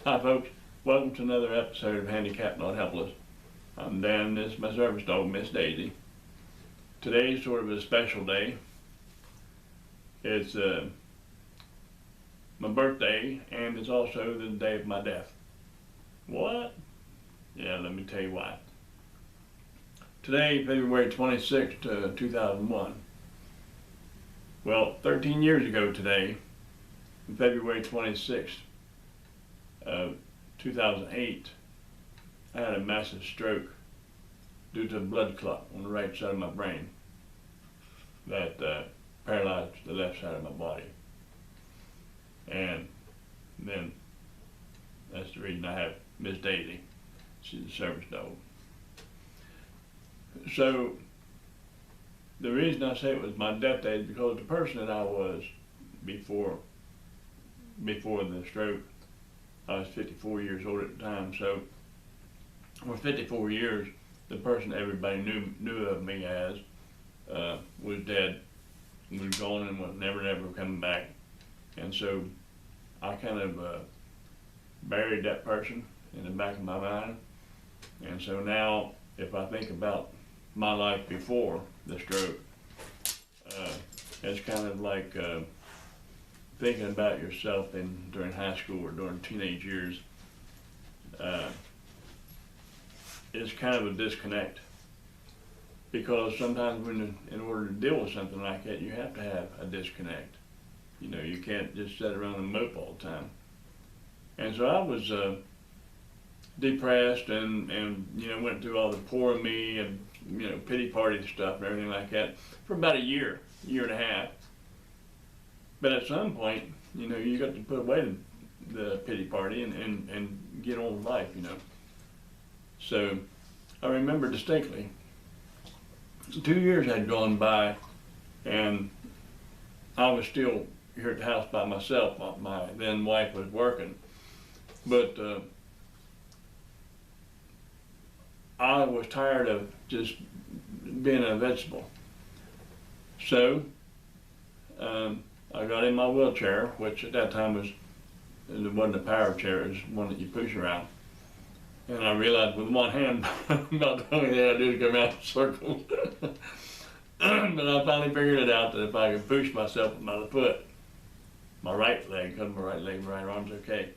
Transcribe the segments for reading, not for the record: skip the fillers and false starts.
Hi folks, welcome to another episode of Handicapped Not Helpless. I'm Dan, this is my service dog, Miss Daisy. Today's sort of a special day. It's my birthday and it's also the day of my death. What? Yeah, let me tell you why. Today, February 26th, 2001. Well, 13 years ago today, February 26th, 2008, I had a massive stroke due to a blood clot on the right side of my brain that paralyzed the left side of my body. And then that's the reason I have Miss Daisy. She's a service dog. So the reason I say it was my death day is because the person that I was before the stroke, I was 54 years old at the time. So for 54 years, the person everybody knew of me as was dead, was gone and was never coming back. And so I kind of buried that person in the back of my mind. And so now, if I think about my life before the stroke, it's kind of like thinking about yourself during high school or during teenage years. It's kind of a disconnect, because sometimes in order to deal with something like that, you have to have a disconnect. You know, you can't just sit around and mope all the time. And so I was depressed and went through all the poor me and pity party stuff and everything like that for about a year and a half. But at some point, you got to put away the pity party and get on with life, So I remember distinctly, 2 years had gone by and I was still here at the house by myself. My then wife was working. But I was tired of just being a vegetable. So I got in my wheelchair, which at that time it wasn't a power chair, it was one that you push around. And I realized with one hand, about the only thing I do is go around in circles. But I finally figured it out that if I could push myself with my other foot, my right leg, because my right leg and right arm's okay,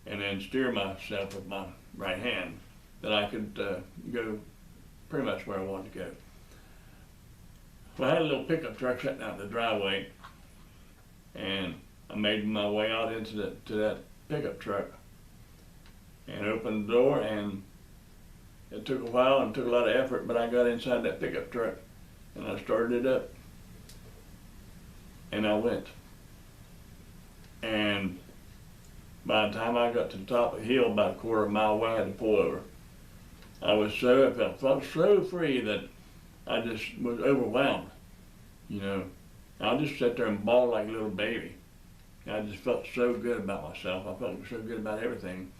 and then steer myself with my right hand, that I could go pretty much where I wanted to go. Well, I had a little pickup truck sitting out in the driveway, and I made my way out to that pickup truck and opened the door, and it took a while and took a lot of effort, but I got inside that pickup truck and I started it up and I went. And by the time I got to the top of the hill, about a quarter of a mile away, I had to pull over. I felt so free that I just was overwhelmed, I just sat there and bawled like a little baby. I just felt so good about myself. I felt so good about everything,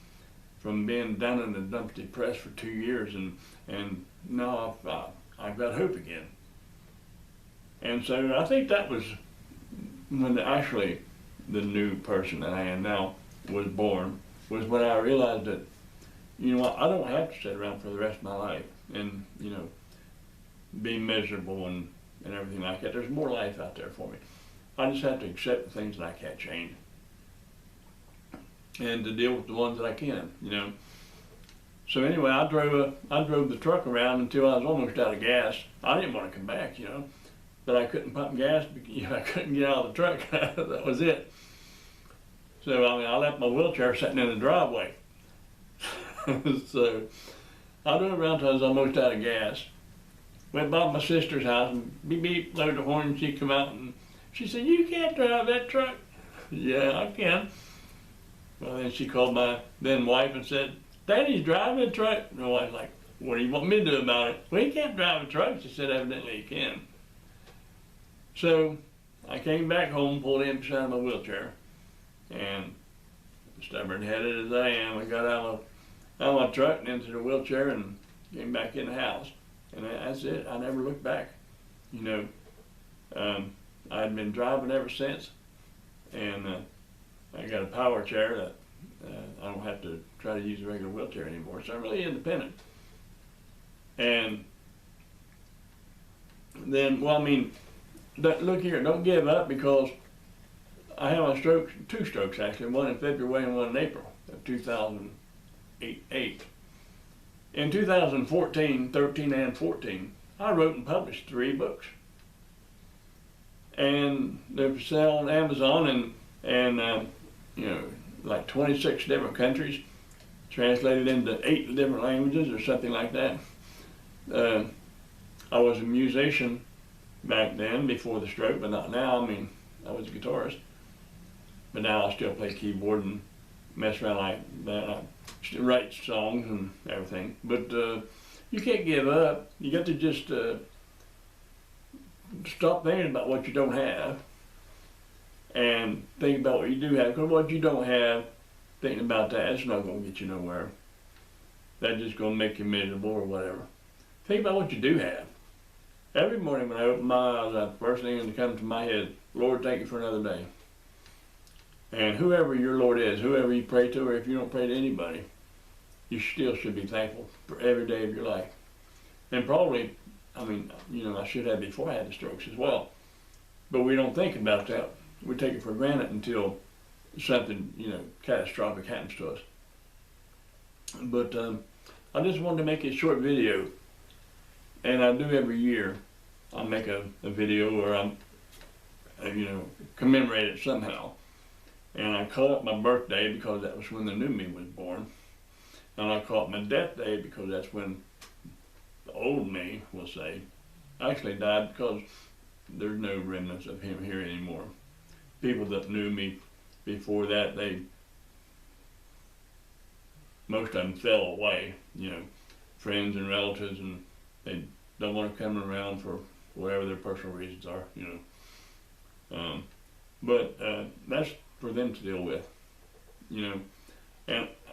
from being down in the dumps depressed for 2 years, and now I've got hope again. And so I think that was when actually the new person that I am now was born, was when I realized that, I don't have to sit around for the rest of my life and, be miserable and everything like that. There's more life out there for me. I just have to accept the things that I can't change and to deal with the ones that I can, So anyway, I drove the truck around until I was almost out of gas. I didn't want to come back, but I couldn't pump gas because I couldn't get out of the truck. That was it. So I left my wheelchair sitting in the driveway. So I drove around until I was almost out of gas. Went by my sister's house and beep beep, blowed the horn, and she come out and she said, "You can't drive that truck." Yeah, I can. Well, then she called my then wife and said, "Daddy's driving the truck." And my wife's like, "What do you want me to do about it?" "Well, he can't drive a truck." She said, "Evidently he can." So I came back home, pulled in beside my wheelchair, and stubborn-headed as I am, I got out of my truck and into the wheelchair and came back in the house. And that's it. I never looked back. I'd been driving ever since, and I got a power chair that I don't have to try to use a regular wheelchair anymore, so I'm really independent. And then, well, I mean, look here, don't give up, because I had my stroke, 2 strokes actually, one in February and one in April of 2008. In 2014, 13 and 14, I wrote and published 3 books. And they're for sale on Amazon and like 26 different countries, translated into 8 different languages or something like that. I was a musician back then, before the stroke, but not now. I mean, I was a guitarist. But now I still play keyboard and mess around like that. I still write songs and everything. But you can't give up. You got to just stop thinking about what you don't have and think about what you do have. Because what you don't have, thinking about that, it's not going to get you nowhere. That's just going to make you miserable or whatever. Think about what you do have. Every morning when I open my eyes, the first thing that comes to my head, Lord, thank you for another day. And whoever your Lord is, whoever you pray to, or if you don't pray to anybody, you still should be thankful for every day of your life. And probably, I mean, I should have before I had the strokes as well. But we don't think about that. We take it for granted until something, catastrophic happens to us. But I just wanted to make a short video, and I do every year. I'll make a video where I'm, commemorate it somehow. And I call it my birthday because that was when the new me was born. And I call it my death day because that's when the old me, we'll say, actually died, because there's no remnants of him here anymore. People that knew me before that, most of them fell away, friends and relatives, and they don't want to come around for whatever their personal reasons are, But that's for them to deal with, And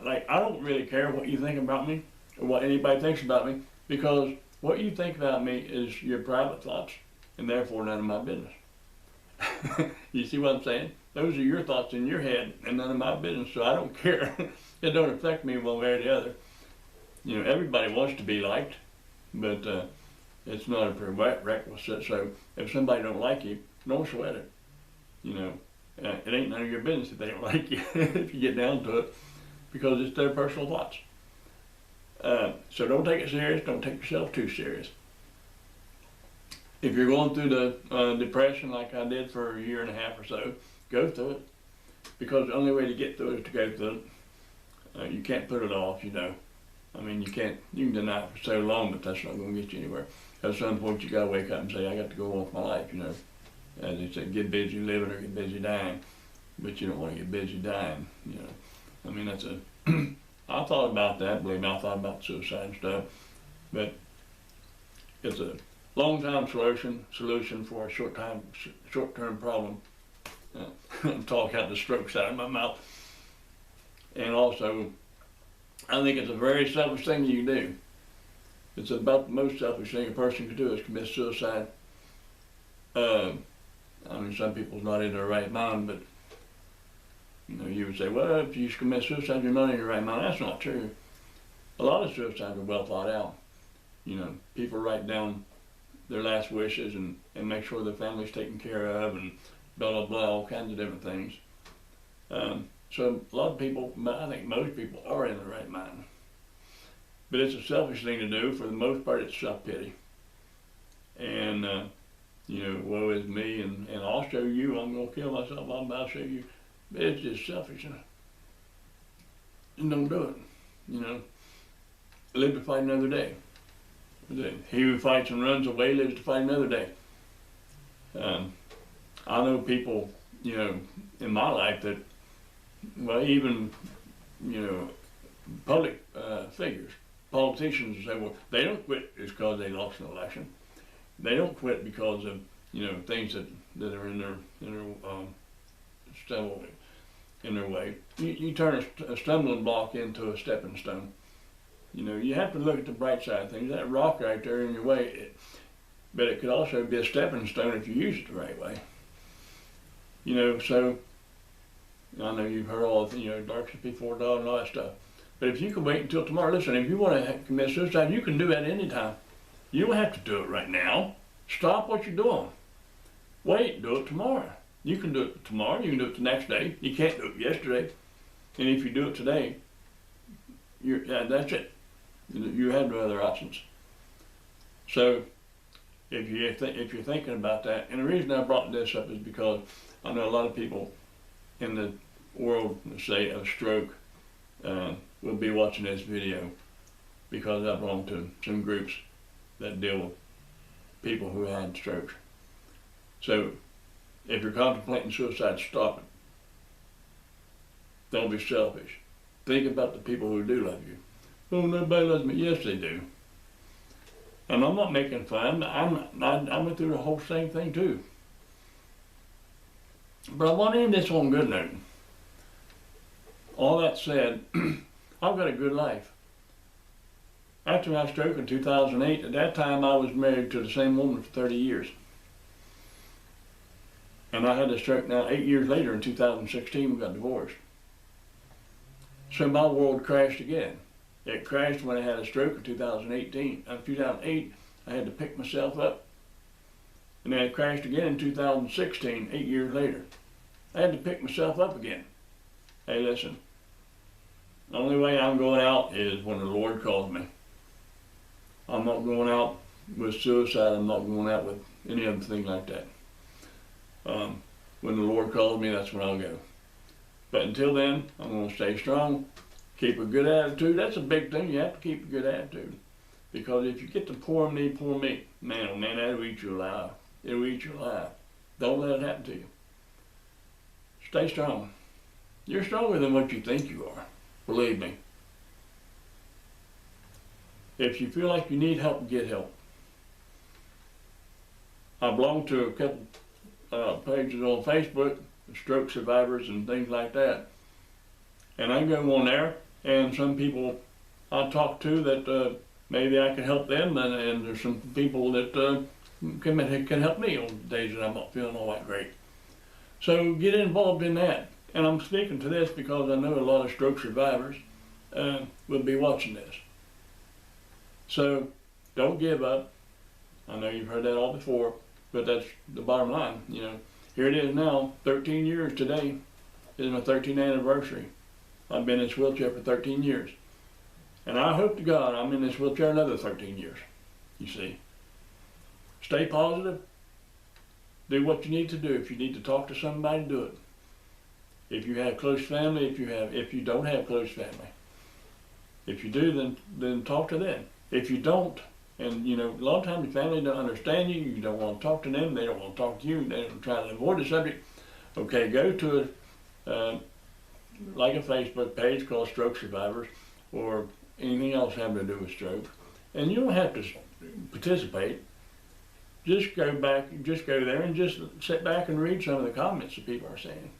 I don't really care what you think about me or what anybody thinks about me, because what you think about me is your private thoughts, and therefore none of my business. You see what I'm saying? Those are your thoughts in your head and none of my business, so I don't care. It don't affect me one way or the other. Everybody wants to be liked, but it's not a prerequisite. So if somebody don't like you, don't sweat it. It ain't none of your business if they don't like you, if you get down to it, because it's their personal thoughts. So don't take it serious. Don't take yourself too serious. If you're going through the depression like I did for a year and a half or so, go through it, because the only way to get through it is to go through it. You can't put it off, I mean, you can deny it for so long, but that's not going to get you anywhere. At some point, you got to wake up and say, I got to go on with my life, As they say, get busy living or get busy dying, but you don't want to get busy dying, I mean, that's I thought about that, believe me, I thought about suicide and stuff, but it's a long-time solution for a short-term problem. I'm talking out the strokes out of my mouth. And also, I think it's a very selfish thing you can do. It's about the most selfish thing a person can do is commit suicide. I mean, some people's not in their right mind, but you would say, well, if you commit suicide, you're not in your right mind. That's not true. A lot of suicides are well thought out. People write down their last wishes and make sure their family's taken care of and blah, blah, blah, all kinds of different things. So a lot of people, I think most people are in the right mind. But it's a selfish thing to do. For the most part, it's self-pity. And, woe is me, and I'll show you, I'm going to kill myself, I'll show you. It's just selfish. And don't do it, Live to fight another day. He who fights and runs away lives to fight another day. I know people, in my life that, well, even, public figures, politicians say, well, they don't quit just because they lost an election. They don't quit because of, things that are in their way. You turn a stumbling block into a stepping stone. You have to look at the bright side of things. That rock right there in your way, but it could also be a stepping stone if you use it the right way. So I know you've heard all the, darkest before dawn and all that stuff. But if you can wait until tomorrow, listen, if you want to commit suicide, you can do that anytime. You don't have to do it right now. Stop what you're doing. Wait, do it tomorrow. You can do it tomorrow, you can do it the next day. You can't do it yesterday. And if you do it today, that's it. You have no other options. So, if you're thinking about that, and the reason I brought this up is because I know a lot of people in the world, say, of stroke, will be watching this video because I belong to some groups that deal with people who had strokes. So, if you're contemplating suicide, stop it. Don't be selfish. Think about the people who do love you. Oh, nobody loves me. Yes, they do. And I'm not making fun. I went through the whole same thing too. But I want to end this on a good note. All that said, I've got a good life. After my stroke in 2008, at that time I was married to the same woman for 30 years. And I had a stroke now 8 years later in 2016, we got divorced. So my world crashed again. It crashed when I had a stroke in 2008, I had to pick myself up. And then it crashed again in 2016, 8 years later. I had to pick myself up again. Hey, listen, the only way I'm going out is when the Lord calls me. I'm not going out with suicide. I'm not going out with any other thing like that. When the Lord calls me, that's when I'll go. But until then, I'm going to stay strong, keep a good attitude. That's a big thing. You have to keep a good attitude. Because if you get the poor me, man, oh man, that'll eat you alive. It'll eat you alive. Don't let it happen to you. Stay strong. You're stronger than what you think you are. Believe me. If you feel like you need help, get help. I belong to a couple pages on Facebook, stroke survivors and things like that. And I go on there, and some people I talk to that maybe I can help them, and there's some people that can help me on days that I'm not feeling all that great. So get involved in that. And I'm speaking to this because I know a lot of stroke survivors will be watching this. So don't give up. I know you've heard that all before, but that's the bottom line. Here it is now, 13 years today is my 13th anniversary. I've been in this wheelchair for 13 years. And I hope to God I'm in this wheelchair another 13 years, you see. Stay positive. Do what you need to do. If you need to talk to somebody, do it. If you have close family, if you don't have close family. If you do, then talk to them. If you don't, and a lot of times your family don't understand you, you don't want to talk to them, they don't want to talk to you, they're trying to avoid the subject. Okay, go to like a Facebook page called Stroke Survivors, or anything else having to do with stroke. And you don't have to participate. Just go there and just sit back and read some of the comments that people are saying.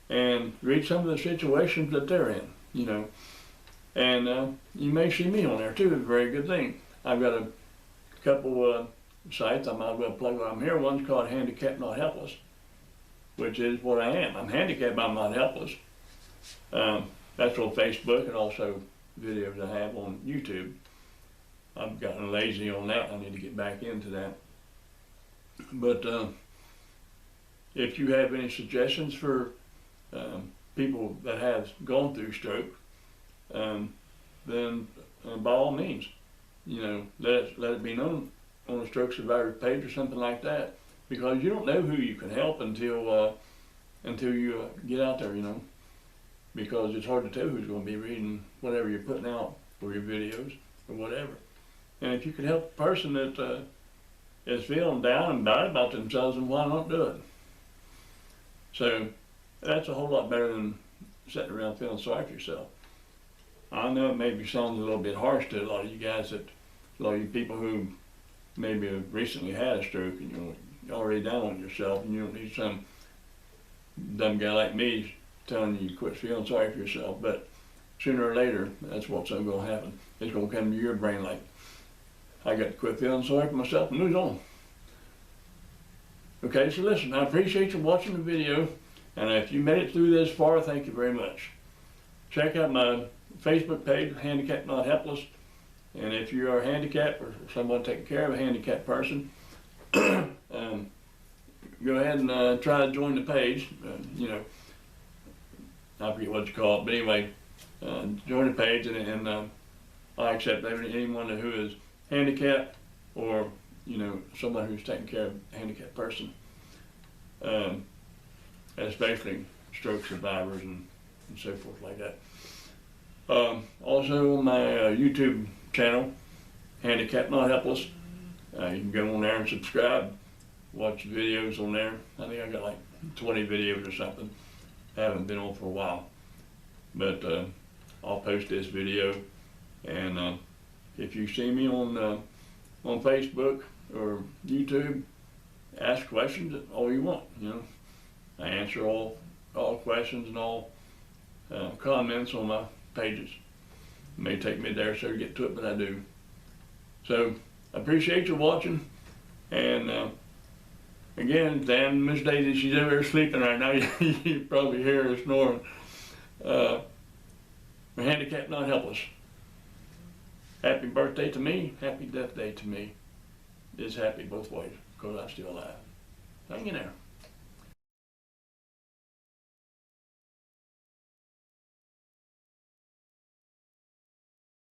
And read some of the situations that they're in, And you may see me on there too, it's a very good thing. I've got a couple sites I might as well plug while I'm here. One's called Handicapped Not Helpless, which is what I am. I'm handicapped, but I'm not helpless. That's on Facebook, and also videos I have on YouTube. I've gotten lazy on that. I need to get back into that. But if you have any suggestions for people that have gone through stroke, then by all means, let it be known on a Stroke Survivor page or something like that, because you don't know who you can help until you get out there, because it's hard to tell who's going to be reading whatever you're putting out for your videos or whatever. And if you can help a person that is feeling down and bad about themselves, then why not do it? So that's a whole lot better than sitting around feeling sorry for yourself. I know it maybe sounds a little bit harsh to a lot of you guys, a lot of you people who maybe have recently had a stroke and you're already down on yourself, and you don't need some dumb guy like me telling you to quit feeling sorry for yourself. But sooner or later, that's what's going to happen. It's going to come to your brain like, I got to quit feeling sorry for myself and move on. Okay, so listen, I appreciate you watching the video. And if you made it through this far, thank you very much. Check out my Facebook page, Handicapped Not Helpless. And if you are handicapped or someone taking care of a handicapped person, go ahead and try to join the page. You know, I forget what you call it, but anyway, join the page, and I accept anyone who is handicapped or, you know, someone who's taking care of a handicapped person, especially stroke survivors and so forth like that. Also on my YouTube channel, Handicapped Not Helpless, you can go on there and subscribe, watch videos on there. I think I got like 20 videos or something. I haven't been on for a while, but I'll post this video, and if you see me on Facebook or YouTube, ask questions all you want. You know, I answer all questions and all comments on my pages. It may take me there so to get to it, but I do. So I appreciate you watching, and again, damn Miss Daisy, she's over there sleeping right now. You probably hear her snoring. We're handicapped, not helpless. Happy birthday to me, happy death day to me. It's happy both ways, because I'm still alive. Hang in there.